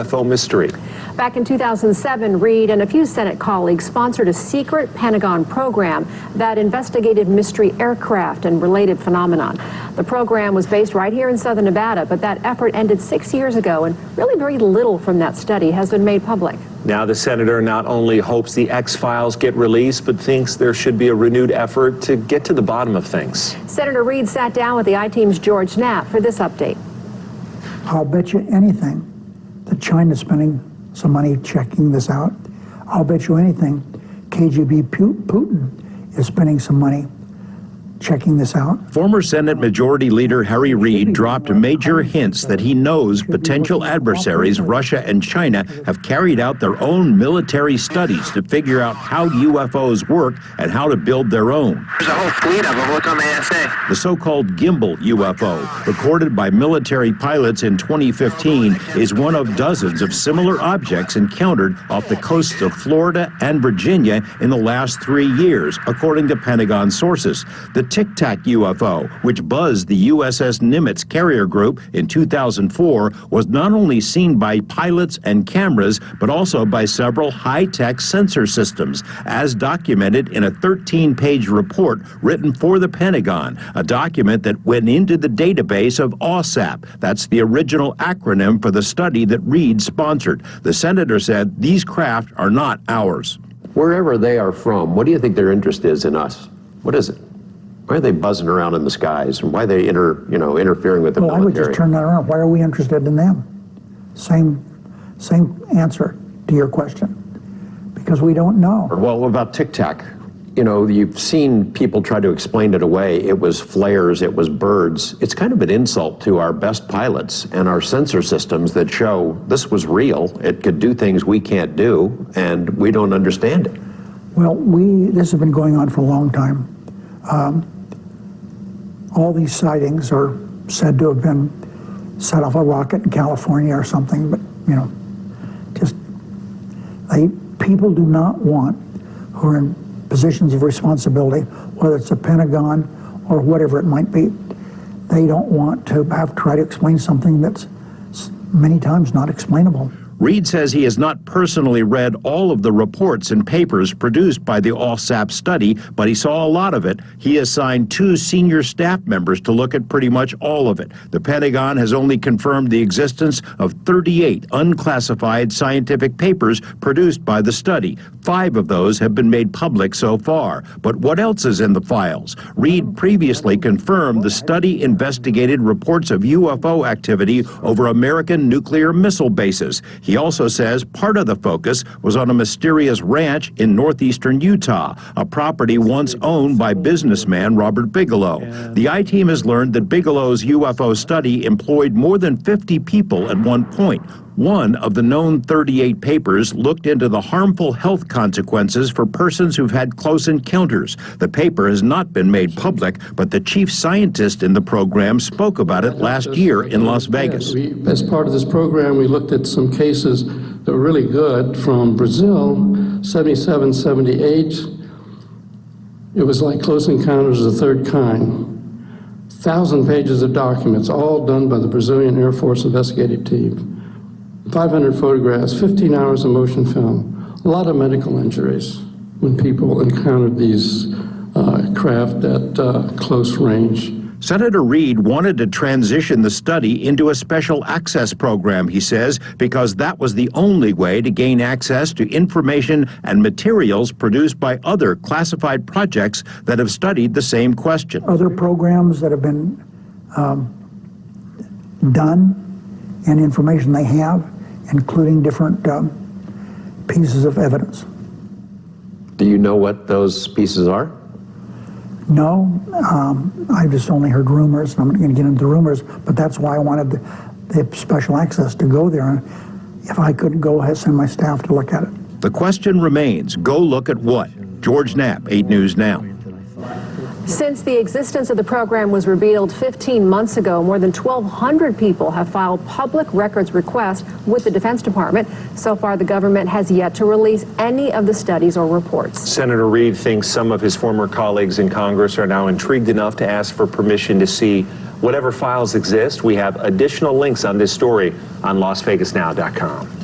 UFO mystery. Back in 2007, Reid and a few Senate colleagues sponsored a secret Pentagon program that investigated mystery aircraft and related phenomenon. The program was based right here in southern Nevada, but that effort ended 6 years ago, and really very little from that study has been made public. Now the senator not only hopes the X-Files get released, but thinks there should be a renewed effort to get to the bottom of things. Senator Reid sat down with the I-Team's George Knapp for this update. I'll bet you anything that China's spending some money checking this out. I'll bet you anything KGB Putin is spending some money checking this out. Former Senate Majority Leader Harry Reid dropped major hints that he knows potential adversaries, Russia and China, have carried out their own military studies to figure out how UFOs work and how to build their own. There's a whole fleet of them. Look on the ASA. The so-called gimbal UFO, recorded by military pilots in 2015, is one of dozens of similar objects encountered off the coasts of Florida and Virginia in the last 3 years, according to Pentagon sources. The Tic Tac UFO, which buzzed the USS Nimitz carrier group in 2004, was not only seen by pilots and cameras, but also by several high-tech sensor systems, as documented in a 13-page report written for the Pentagon, a document that went into the database of OSAP. That's the original acronym for the study that Reid sponsored. The senator said these craft are not ours. Wherever they are from, what do you think their interest is in us? What is it? Why are they buzzing around in the skies? And why are they interfering with the military? I would just turn that around. Why are we interested in them? Same answer to your question. Because we don't know. Well, what about Tic Tac? You know, you've seen people try to explain it away. It was flares, it was birds. It's kind of an insult to our best pilots and our sensor systems that show this was real. It could do things we can't do, and we don't understand it. Well, this has been going on for a long time. All these sightings are said to have been set off a rocket in California or something, but, you know, people do not want, who are in positions of responsibility, whether it's the Pentagon or whatever it might be, they don't want to have to try to explain something that's many times not explainable. Reid says he has not personally read all of the reports and papers produced by the OSAP study, but he saw a lot of it. He assigned 2 senior staff members to look at pretty much all of it. The Pentagon has only confirmed the existence of 38 unclassified scientific papers produced by the study. 5 of those have been made public so far. But what else is in the files? Reid previously confirmed the study investigated reports of UFO activity over American nuclear missile bases. He also says part of the focus was on a mysterious ranch in northeastern Utah, a property once owned by businessman Robert Bigelow. The I-Team has learned that Bigelow's UFO study employed more than 50 people at one point. One of the known 38 papers looked into the harmful health consequences for persons who've had close encounters. The paper has not been made public, but the chief scientist in the program spoke about it last year in Las Vegas. As part of this program, we looked at some cases that were really good from Brazil, 77, 78. It was like close encounters of the third kind. 1,000 pages of documents, all done by the Brazilian Air Force investigative team. 500 photographs, 15 hours of motion film, a lot of medical injuries when people encountered these craft at close range. Senator Reid wanted to transition the study into a special access program, he says, because that was the only way to gain access to information and materials produced by other classified projects that have studied the same question. Other programs that have been done and information they have, including different pieces of evidence. Do you know what those pieces are? No, I've just only heard rumors. I'm not going to get into rumors, but that's why I wanted the special access to go there. If I could go ahead, send my staff to look at it. The question remains, go look at what? George Knapp, 8 News Now. Since the existence of the program was revealed 15 months ago, more than 1,200 people have filed public records requests with the Defense Department. So far, the government has yet to release any of the studies or reports. Senator Reid thinks some of his former colleagues in Congress are now intrigued enough to ask for permission to see Whatever files exist, we have additional links on this story on LasVegasNow.com.